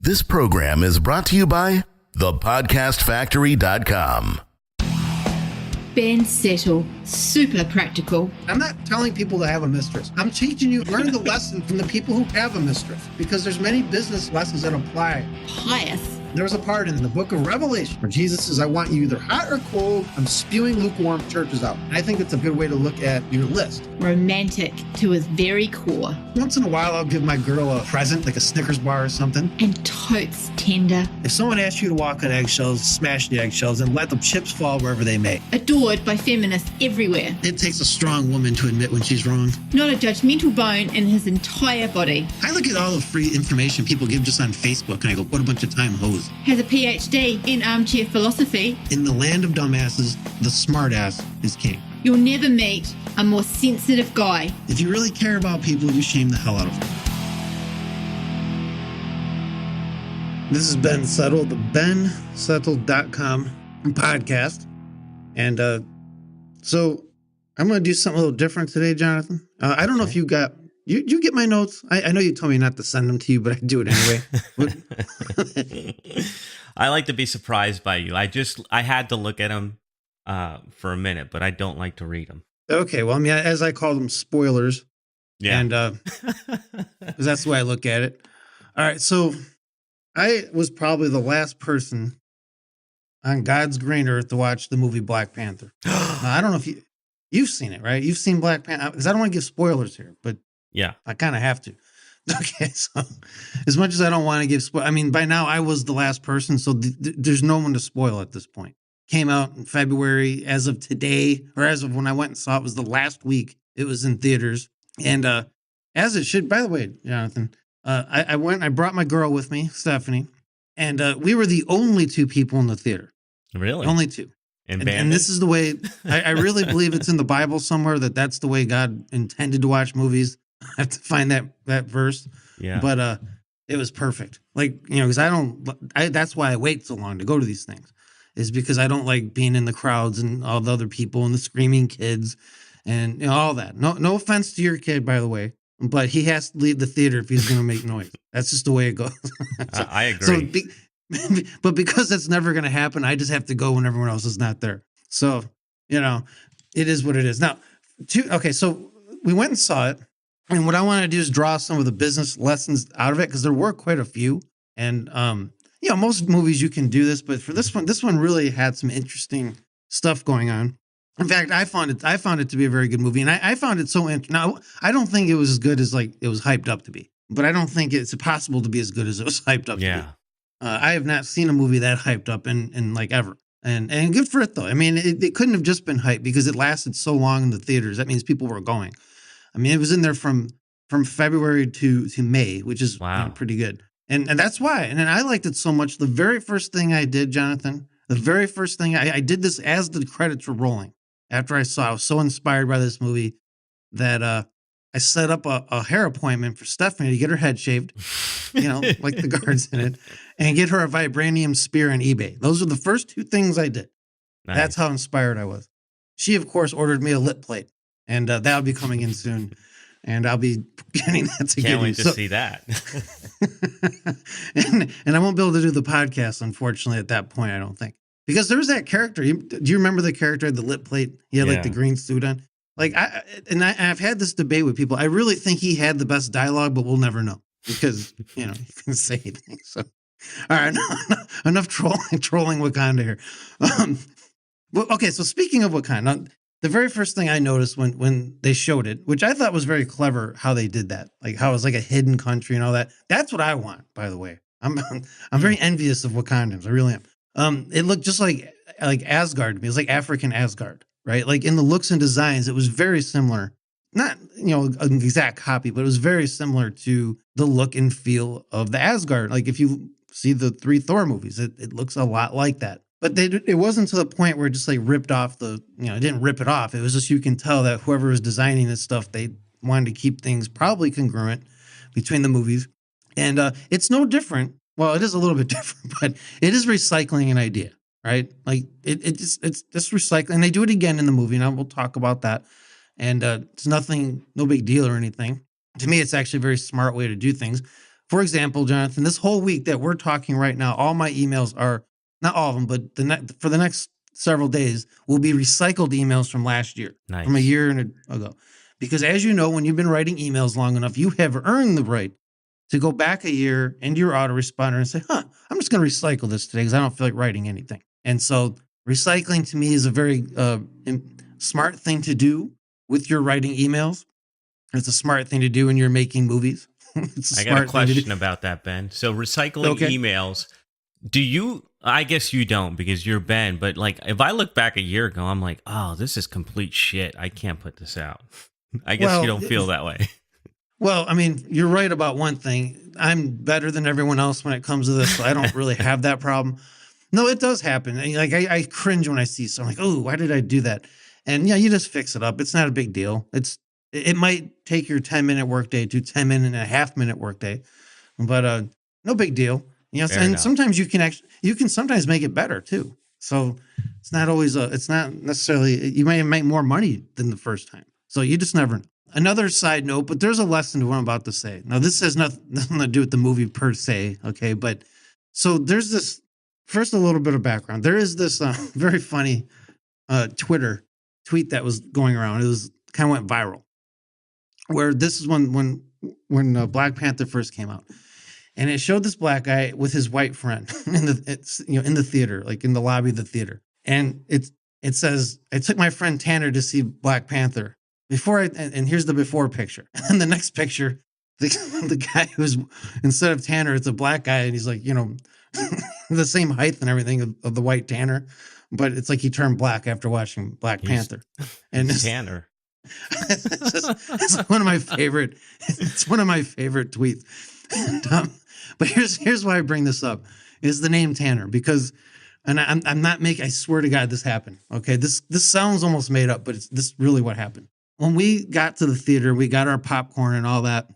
This program is brought to you by thepodcastfactory.com. Ben Settle, super practical. I'm not telling people to have a mistress. I'm teaching you, learn the lesson from the people who have a mistress, because there's many business lessons that apply. Pious. There's a part in the book of Revelation where Jesus says, I want you either hot or cold. I'm spewing lukewarm churches out. And I think it's a good way to look at your list. Romantic to his very core. Once in a while, I'll give my girl a present, like a Snickers bar or something. And totes tender. If someone asks you to walk on eggshells, smash the eggshells and let the chips fall wherever they may. Adored by feminists everywhere. It takes a strong woman to admit when she's wrong. Not a judgmental bone in his entire body. I look at all the free information people give just on Facebook and I go, what a bunch of time hoes. Has a PhD in armchair philosophy. In the land of dumbasses, the smartass is king. You'll never meet a more sensitive guy. If you really care about people, you shame the hell out of them. This is Ben Settle, the bensettle.com podcast. And so I'm going to do something a little different today, Jonathan. I don't know if you got... You get my notes? I know you told me not to send them to you, but I do it anyway. I like to be surprised by you. I had to look at them for a minute, but I don't like to read them. Okay, well, I mean, as I call them, spoilers. Yeah. And 'cause that's the way I look at it. All right, so I was probably the last person on God's green earth to watch the movie Black Panther. Now, I don't know if you've seen it, right? You've seen Black Panther, because I don't want to give spoilers here, but yeah, I kind of have to. Okay, so as much as I don't want to give I mean, by now I was the last person, so there's no one to spoil at this point. Came out in February. As of today, or as of when I went and saw it, was the last week it was in theaters. And as it should, by the way, Jonathan, I brought my girl with me, Stephanie, and we were the only two people in the theater. Really? Only two. And this is the way, I really believe it's in the Bible somewhere that's the way God intended to watch movies. I have to find that verse. Yeah. But it was perfect. Like, because that's why I wait so long to go to these things, is because I don't like being in the crowds and all the other people and the screaming kids and all that. No offense to your kid, by the way, but he has to leave the theater if he's going to make noise. That's just the way it goes. I agree. But because that's never going to happen, I just have to go when everyone else is not there. So, it is what it is. Now, so we went and saw it. And what I want to do is draw some of the business lessons out of it, because there were quite a few. And, most movies you can do this, but for this one really had some interesting stuff going on. In fact, I found it to be a very good movie. And I found it so interesting. Now, I don't think it was as good as like it was hyped up to be, but I don't think it's possible to be as good as it was hyped up to be. I have not seen a movie that hyped up in like ever. And good for it, though. I mean, it couldn't have just been hype because it lasted so long in the theaters. That means people were going. I mean, it was in there from February to May, which is pretty good. And that's why. And then I liked it so much. The very first thing I did, Jonathan, I did this as the credits were rolling. After I was so inspired by this movie that I set up a hair appointment for Stephanie to get her head shaved, like the guards in it, and get her a vibranium spear on eBay. Those are the first two things I did. Nice. That's how inspired I was. She, of course, ordered me a lip plate, and that'll be coming in soon. And I'll be getting that together. Can't wait to see that. and I won't be able to do the podcast, unfortunately, at that point, I don't think. Because there was that character. Do you remember the character had the lip plate? He had like the green suit on. Like I've had this debate with people. I really think he had the best dialogue, but we'll never know because he can say anything. So, all right, enough trolling Wakanda here. Well, okay. So speaking of Wakanda, the very first thing I noticed when they showed it, which I thought was very clever, how they did that, like how it was like a hidden country and all that. That's what I want, by the way. I'm very envious of Wakandans. I really am. It looked just like Asgard to me. It was like African Asgard. Right? Like in the looks and designs, it was very similar. Not, an exact copy, but it was very similar to the look and feel of the Asgard. Like if you see the 3 Thor movies, it looks a lot like that. But it wasn't to the point where it just like ripped off it didn't rip it off. It was just, you can tell that whoever was designing this stuff, they wanted to keep things probably congruent between the movies. And it's no different. Well, it is a little bit different, but it is recycling an idea. Right? Like it's just recycling. And they do it again in the movie. Now we'll talk about that. And it's no big deal or anything. To me, it's actually a very smart way to do things. for example, Jonathan, this whole week that we're talking right now, all my emails are not all of them, but for the next several days will be recycled emails from last year, from a Nice. year ago. Because as you know, when you've been writing emails long enough, you have earned the right to go back a year into your autoresponder and say, I'm just going to recycle this today because I don't feel like writing anything. And so recycling to me is a very smart thing to do with your writing emails. It's a smart thing to do when you're making movies. I got a question about that, Ben. So recycling emails, do you, I guess you don't because you're Ben, but like if I look back a year ago, I'm like, oh, this is complete shit. I can't put this out. I guess you don't feel that way. Well, I mean, you're right about one thing. I'm better than everyone else when it comes to this, so I don't really have that problem. No, it does happen. Like I cringe when I see something like, oh, why did I do that? And yeah, you just fix it up. It's not a big deal. It might take your 10-minute workday to 10-minute workday, but no big deal. Yes, and enough. sometimes you can sometimes make it better too. So it's not always it's not necessarily, you may make more money than the first time. So you just never know. Another side note, but there's a lesson to what I'm about to say. Now, this has nothing to do with the movie per se, okay? But so there's this, first a little bit of background. There is this very funny Twitter tweet that was going around. It was kind of went viral. Where this is when Black Panther first came out, and it showed this black guy with his white friend in the theater, like in the lobby of the theater, and it says, "I took my friend Tanner to see Black Panther." And here's the before picture, and the next picture, the guy who's, instead of Tanner, it's a black guy, and he's like, the same height and everything of the white Tanner, but it's like he turned black after watching Black Panther, and Tanner. It's one of my favorite. It's one of my favorite tweets. But here's why I bring this up: is the name Tanner, because, and I'm not making. I swear to God, this happened. Okay, this sounds almost made up, but it's this really what happened. When we got to the theater, we got our popcorn and all that.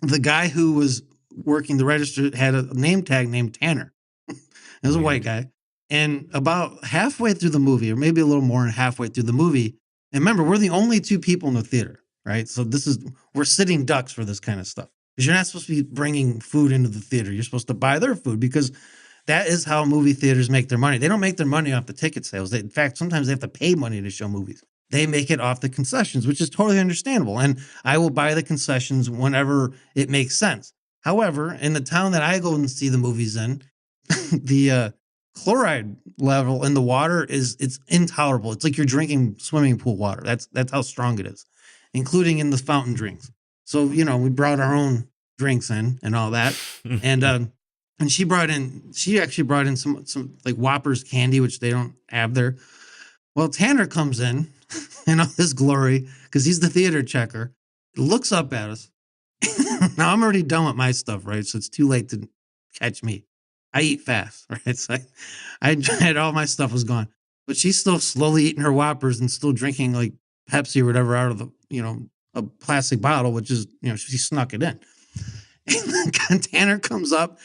The guy who was working the register had a name tag named Tanner. It was a white guy, and about halfway through the movie, or maybe a little more than halfway through the movie. And remember, we're the only two people in the theater, right? So we're sitting ducks for this kind of stuff. Because you're not supposed to be bringing food into the theater. You're supposed to buy their food because that is how movie theaters make their money. They don't make their money off the ticket sales. In fact, sometimes they have to pay money to show movies. They make it off the concessions, which is totally understandable. And I will buy the concessions whenever it makes sense. However, in the town that I go and see the movies in, the chloride level in the water it's intolerable. It's like you're drinking swimming pool water. That's how strong it is, including in the fountain drinks. So, we brought our own drinks in and all that. And she actually brought in some like Whoppers candy, which they don't have there. Well, Tanner comes in in all his glory because he's the theater checker, looks up at us. Now I'm already done with my stuff, right? So it's too late to catch me. I eat fast, right? So I had all my stuff was gone, but she's still slowly eating her Whoppers and still drinking like Pepsi or whatever out of the, a plastic bottle, which is, she snuck it in. And Tanner comes up,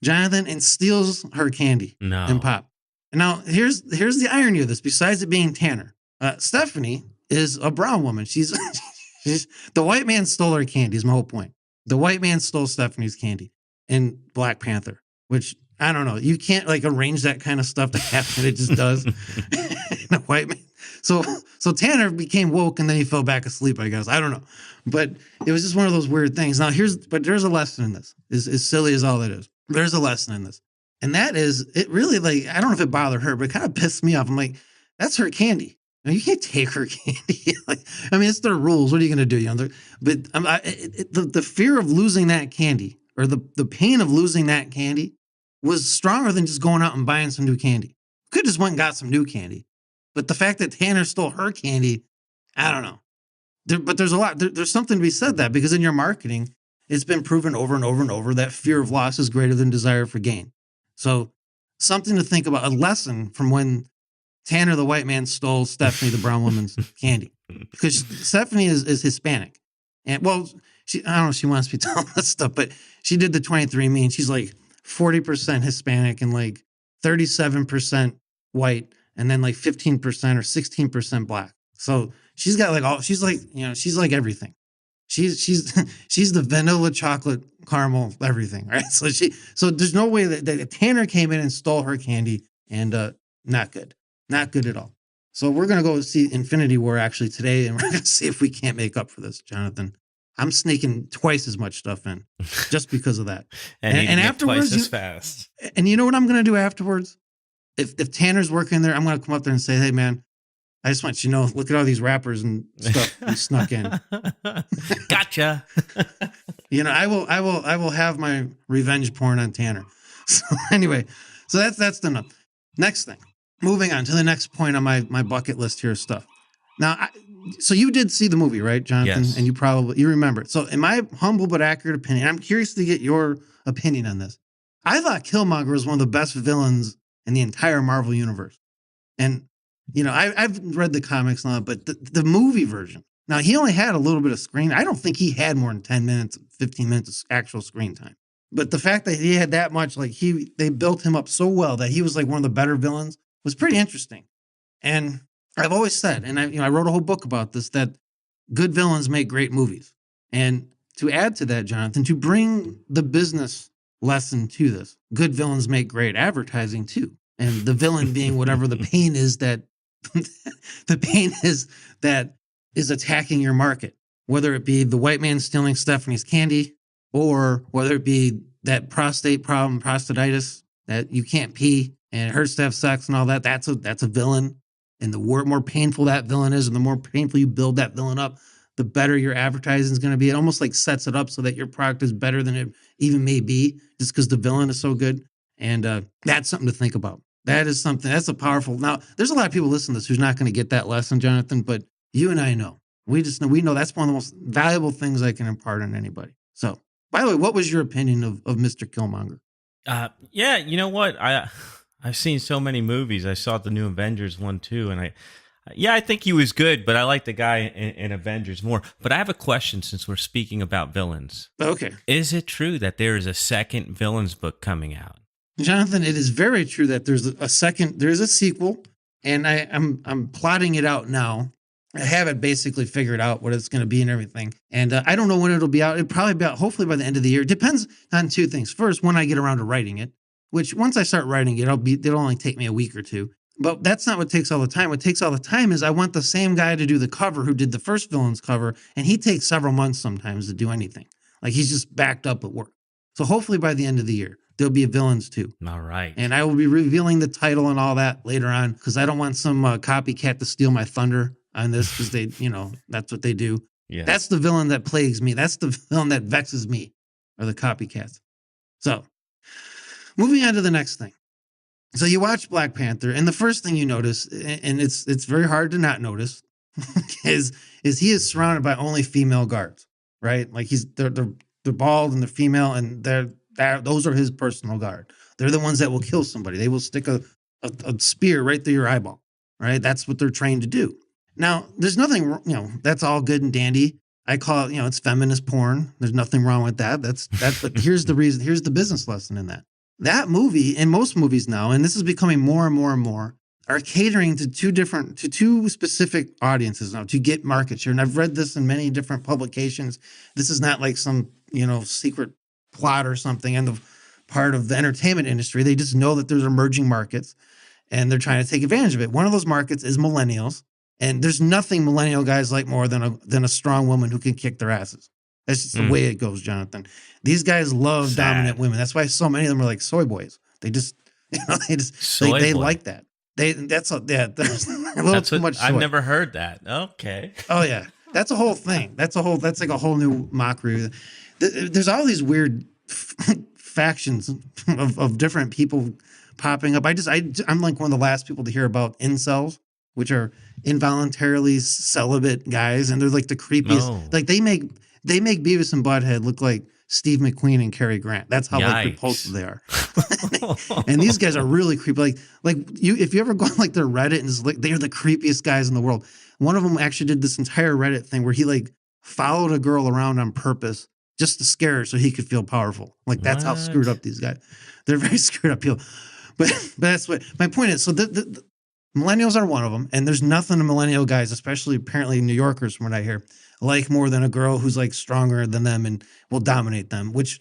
Jonathan, and steals her candy and pop. And now here's the irony of this. Besides it being Tanner, Stephanie is a brown woman. She's the white man stole her candy. Is my whole point. The white man stole Stephanie's candy in Black Panther, which I don't know. You can't like arrange that kind of stuff to happen. It just does. The white man. So Tanner became woke and then he fell back asleep, I guess. I don't know. But it was just one of those weird things. Now there's a lesson in this. As silly as all it is. There's a lesson in this. And that is, it really, like, I don't know if it bothered her, but it kind of pissed me off. I'm like, that's her candy. Now, you can't take her candy. Like, I mean, it's their rules. What are you going to do? But the fear of losing that candy, or the pain of losing that candy, was stronger than just going out and buying some new candy. Could just went and got some new candy. But the fact that Tanner stole her candy, I don't know. But there's a lot. There's something to be said that, because in your marketing, it's been proven over and over and over that fear of loss is greater than desire for gain. So something to think about, a lesson from when Tanner, the white man, stole Stephanie, the brown woman's candy. Because Stephanie is Hispanic. And well, I don't know if she wants to be telling that stuff, but she did the 23andMe and she's like 40% Hispanic and like 37% white and then like 15% or 16% black. So she's got like she's like everything. She's she's the vanilla chocolate caramel everything, right? So there's no way that Tanner came in and stole her candy, and not good, not good at all. So we're gonna go see Infinity War actually today, and we're gonna see if we can't make up for this, Jonathan. I'm sneaking twice as much stuff in just because of that, and afterwards, twice as fast. and you know what I'm gonna do afterwards? If Tanner's working there, I'm gonna come up there and say, "Hey, man, I just want you to know, look at all these wrappers and stuff we snuck in." Gotcha. You know, I will have my revenge porn on Tanner. So anyway, so that's enough. Next thing, moving on to the next point on my bucket list here of stuff. Now, so you did see the movie, right, Jonathan? Yes. And you remember it. So in my humble but accurate opinion, I'm curious to get your opinion on this. I thought Killmonger was one of the best villains in the entire Marvel universe. And, you know, I've read the comics and all that, but the movie version, now he only had a little bit of screen. I don't think he had more than 10 minutes, 15 minutes of actual screen time. But the fact that he had that much, like they built him up so well that he was like one of the better villains was pretty interesting. And I've always said, and I wrote a whole book about this, that good villains make great movies. And to add to that, Jonathan, to bring the business lesson to this, good villains make great advertising too. And the villain being whatever the pain is that is attacking your market, whether it be the white man stealing Stephanie's candy, or whether it be that prostate problem, prostatitis, that you can't pee and it hurts to have sex and all that. That's a villain. And the more painful that villain is, and the more painful you build that villain up, the better your advertising is going to be. It almost like sets it up so that your product is better than it even may be, just because the villain is so good. And that's something to think about. That's a powerful. Now, there's a lot of people listening to this who's not going to get that lesson, Jonathan, but you and I know. We know that's one of the most valuable things I can impart on anybody. So, by the way, what was your opinion of Mr. Killmonger? Yeah, you know what? I've seen so many movies. I saw the new Avengers one too, and I think he was good, but I like the guy in Avengers more. But I have a question since we're speaking about villains. Okay. Is it true that there is a second villains book coming out? Jonathan, it is very true that there's a sequel, and I'm plotting it out now. I have it basically figured out what it's going to be and everything. And I don't know when it'll be out. It'll probably be out hopefully by the end of the year. It depends on two things. First, when I get around to writing it, which once I start writing it, it'll only take me a week or two. But that's not what takes all the time. What takes all the time is I want the same guy to do the cover who did the first villain's cover, and he takes several months sometimes to do anything. Like he's just backed up at work. So hopefully by the end of the year, there'll be a villains too. All right. And I will be revealing the title and all that later on, because I don't want some copycat to steal my thunder on this, because they, that's what they do. Yeah. That's the villain that plagues me. That's the villain that vexes me, are the copycats. So moving on to the next thing. So you watch Black Panther, and the first thing you notice, and it's very hard to not notice, is he is surrounded by only female guards, right? Like they're bald and they're female, and those are his personal guard. They're the ones that will kill somebody. They will stick a spear right through your eyeball, right? That's what they're trained to do. Now, there's nothing, that's all good and dandy. I call it, it's feminist porn. There's nothing wrong with that. But here's the reason. Here's the business lesson in that. That movie, and most movies now, and this is becoming more and more and more, are catering to two specific audiences now to get market share. And I've read this in many different publications. This is not like some, secret plot or something in the part of the entertainment industry. They just know that there's emerging markets and they're trying to take advantage of it. One of those markets is millennials. And there's nothing millennial guys like more than a strong woman who can kick their asses. That's just the way it goes, Jonathan. These guys love dominant women. That's why so many of them are like soy boys. They just, they like that. There's a little too much soy. I've never heard that. Okay. Oh yeah, that's a whole thing. That's like a whole new mockery. There's all these weird factions of different people popping up. I'm like one of the last people to hear about incels, which are involuntarily celibate guys, and they're like the creepiest. No. Like they make Beavis and Butthead look like Steve McQueen and Cary Grant. That's how like repulsive they are. And these guys are really creepy. Like if you ever go on like their Reddit, and it's like they're the creepiest guys in the world. One of them actually did this entire Reddit thing where he like followed a girl around on purpose just to scare her so he could feel powerful. Like that's how screwed up these guys. They're very screwed up people. But that's what my point is. So the millennials are one of them, and there's nothing to millennial guys, especially apparently New Yorkers from what I hear, like more than a girl who's like stronger than them and will dominate them, which,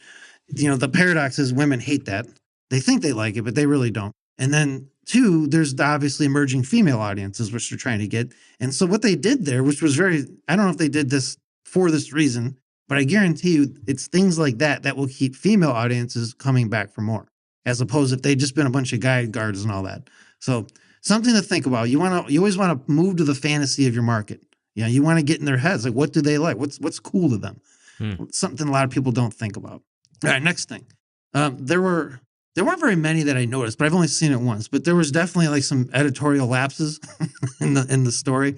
the paradox is women hate that. They think they like it, but they really don't. And then two, there's the obviously emerging female audiences, which they're trying to get. And so what they did there, which was I don't know if they did this for this reason, but I guarantee you it's things like that will keep female audiences coming back for more, as opposed if they'd just been a bunch of guy guards and all that. So something to think about. You always want to move to the fantasy of your market. You want to get in their heads. Like, what do they like? What's cool to them? Something a lot of people don't think about. All right, next thing. There weren't very many that I noticed, but I've only seen it once. But there was definitely like some editorial lapses in the story,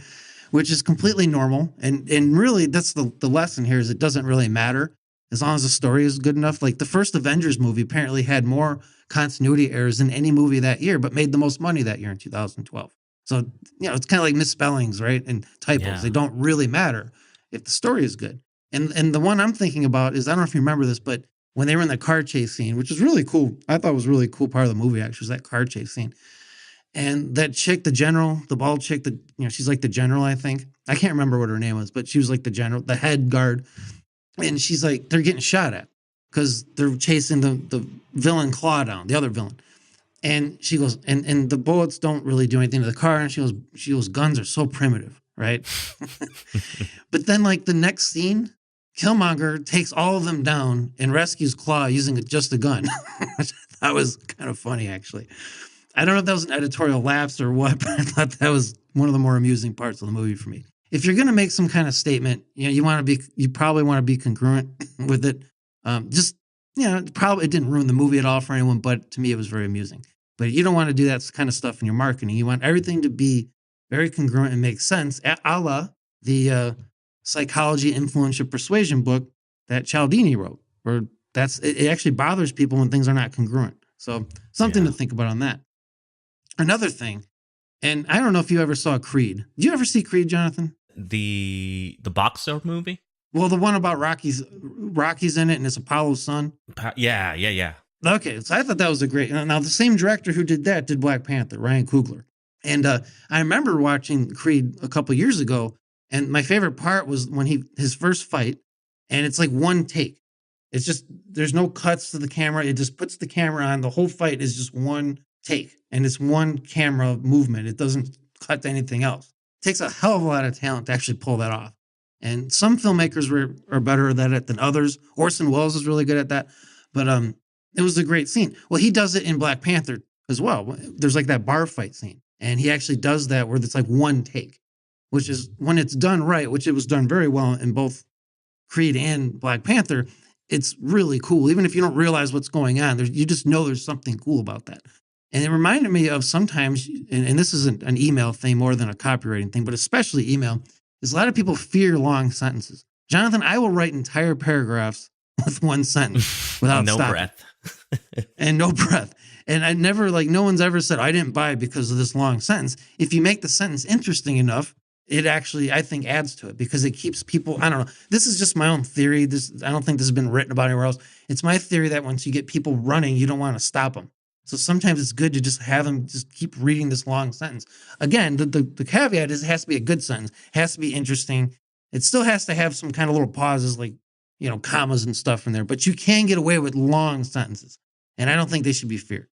which is completely normal. And really, that's the lesson here is it doesn't really matter as long as the story is good enough. Like the first Avengers movie apparently had more continuity errors than any movie that year, but made the most money that year in 2012. So, it's kind of like misspellings, right? And typos. Yeah. They don't really matter if the story is good. And the one I'm thinking about is, I don't know if you remember this, but when they were in the car chase scene, which was really cool. I thought it was a really cool part of the movie, actually, was that car chase scene. And that chick, the general, the bald chick, she's like the general, I think. I can't remember what her name was, but she was like the general, the head guard. And she's like, they're getting shot at because they're chasing the villain Claw down, the other villain. And she goes, and the bullets don't really do anything to the car. And she goes, guns are so primitive, right? But then like the next scene, Killmonger takes all of them down and rescues Claw using just a gun. That was kind of funny, actually. I don't know if that was an editorial lapse or what, but I thought that was one of the more amusing parts of the movie for me. If you're going to make some kind of statement, you probably want to be congruent with it. It didn't ruin the movie at all for anyone, but to me, it was very amusing. But you don't want to do that kind of stuff in your marketing. You want everything to be very congruent and make sense, a la the Psychology, Influence, and Persuasion book that Cialdini wrote, where it actually bothers people when things are not congruent. So something to think about on that. Another thing, and I don't know if you ever saw Creed. Did you ever see Creed, Jonathan? The boxer movie? Well, the one about Rocky's in it, and it's Apollo's son. Yeah. Okay, so I thought that was a great. Now the same director who did that did Black Panther, Ryan Coogler, and I remember watching Creed a couple years ago, and my favorite part was when his first fight, and it's like one take. It's just there's no cuts to the camera. It just puts the camera on. The whole fight is just one take, and it's one camera movement. It doesn't cut to anything else. It takes a hell of a lot of talent to actually pull that off. And some filmmakers are better at it than others. Orson Welles is really good at that. But it was a great scene. Well, he does it in Black Panther as well. There's like that bar fight scene. And he actually does that where it's like one take, which is when it's done right, which it was done very well in both Creed and Black Panther. It's really cool. Even if you don't realize what's going on, you just know there's something cool about that. And it reminded me of sometimes, and this isn't an email thing more than a copywriting thing, but especially email, is a lot of people fear long sentences. Jonathan, I will write entire paragraphs with one sentence without no stopping. Breath. And no breath. And I never, no one's ever said, I didn't buy it because of this long sentence. If you make the sentence interesting enough, it actually, I think, adds to it because it keeps people, I don't know. This is just my own theory. I don't think this has been written about anywhere else. It's my theory that once you get people running, you don't want to stop them. So sometimes it's good to just have them just keep reading this long sentence. Again, the caveat is it has to be a good sentence. It has to be interesting. It still has to have some kind of little pauses like, commas and stuff in there. But you can get away with long sentences. And I don't think they should be feared.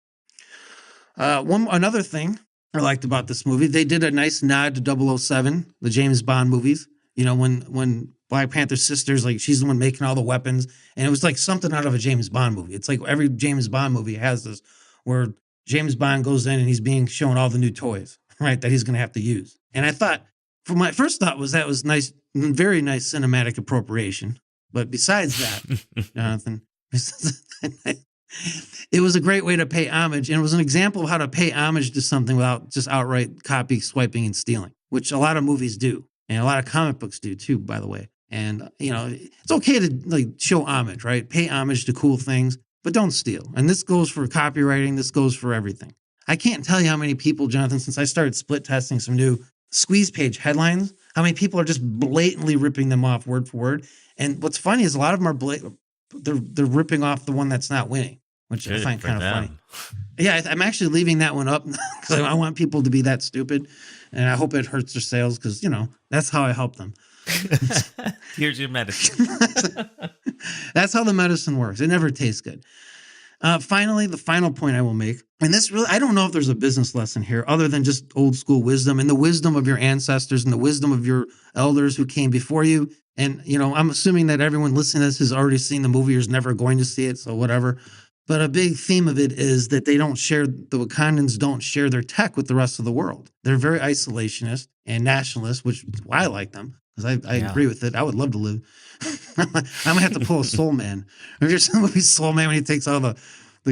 Another thing I liked about this movie, they did a nice nod to 007, the James Bond movies. When Black Panther's sister's she's the one making all the weapons. And it was like something out of a James Bond movie. It's like every James Bond movie has this where James Bond goes in and he's being shown all the new toys, right, that he's going to have to use. And I thought, my first thought was that was nice, very nice cinematic appropriation. But besides that, Jonathan, it was a great way to pay homage. And it was an example of how to pay homage to something without just outright copy, swiping, and stealing, which a lot of movies do. And a lot of comic books do too, by the way. And, it's okay to show homage, right? Pay homage to cool things, but don't steal. And this goes for copywriting. This goes for everything. I can't tell you how many people, Jonathan, since I started split testing some new squeeze page headlines, how many people are just blatantly ripping them off word for word. And what's funny is a lot of them are they're ripping off the one that's not winning, which I find kind of funny. Yeah, I'm actually leaving that one up because I want people to be that stupid. And I hope it hurts their sales because, that's how I help them. Here's your medicine. That's how the medicine works. It never tastes good. Finally, the final point I will make, and this really, I don't know if there's a business lesson here other than just old school wisdom and the wisdom of your ancestors and the wisdom of your elders who came before you. And, I'm assuming that everyone listening to this has already seen the movie or is never going to see it. So whatever. But a big theme of it is that the Wakandans don't share their tech with the rest of the world. They're very isolationist and nationalist, which is why I like them. Because I agree with it. I would love to live. I'm going to have to pull a Soul Man. Remember some movie Soul Man when he takes all the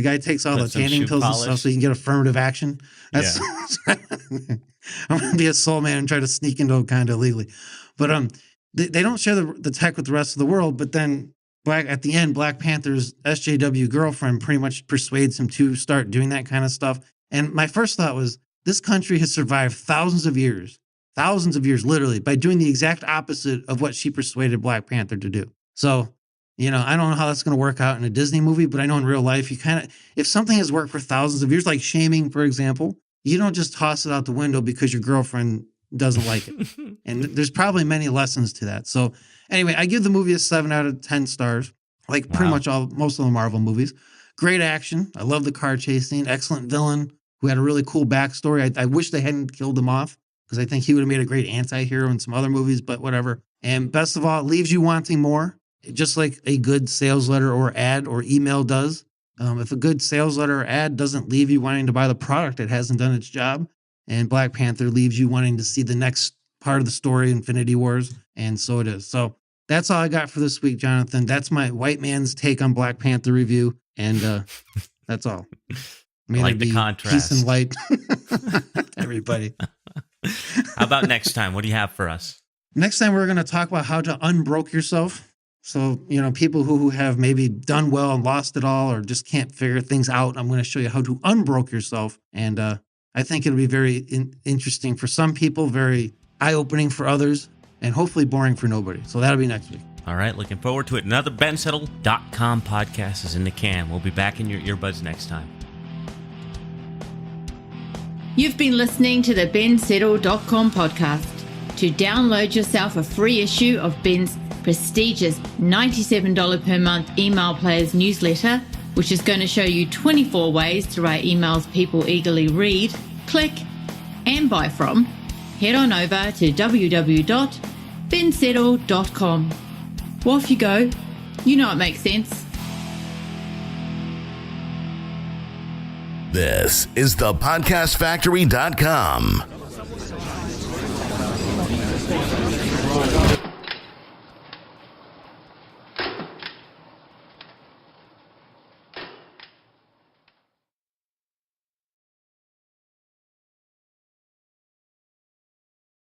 guy takes all the tanning pills and stuff so he can get affirmative action? That's I'm going to be a Soul Man and try to sneak into Wakanda illegally. But they don't share the tech with the rest of the world. But then at the end, Black Panther's SJW girlfriend pretty much persuades him to start doing that kind of stuff. And my first thought was, this country has survived thousands of years, literally, by doing the exact opposite of what she persuaded Black Panther to do. So, I don't know how that's going to work out in a Disney movie, but I know in real life, if something has worked for thousands of years, like shaming, for example, you don't just toss it out the window because your girlfriend doesn't like it. And there's probably many lessons to that. So anyway, I give the movie a 7 out of 10 stars, like pretty much most of the Marvel movies. Great action. I love the car chase scene. Excellent villain who had a really cool backstory. I wish they hadn't killed him off, because I think he would have made a great anti-hero in some other movies, but whatever. And best of all, it leaves you wanting more, just like a good sales letter or ad or email does. If a good sales letter or ad doesn't leave you wanting to buy the product, it hasn't done its job. And Black Panther leaves you wanting to see the next part of the story, Infinity Wars, and so it is. So that's all I got for this week, Jonathan. That's my white man's take on Black Panther review, and that's all. May like the contrast. Peace and light, everybody. How about next time? What do you have for us? Next time, we're going to talk about how to unbroke yourself. So, people who have maybe done well and lost it all or just can't figure things out, I'm going to show you how to unbroke yourself. And I think it'll be very interesting for some people, very eye-opening for others, and hopefully boring for nobody. So that'll be next week. All right, looking forward to it. Another bensettle.com podcast is in the can. We'll be back in your earbuds next time. You've been listening to the bensettle.com podcast. To download yourself a free issue of Ben's prestigious $97 per month email players newsletter, which is going to show you 24 ways to write emails people eagerly read, click, and buy from, head on over to www.bensettle.com. Well, off you go. You know it makes sense. This is the podcastfactory.com.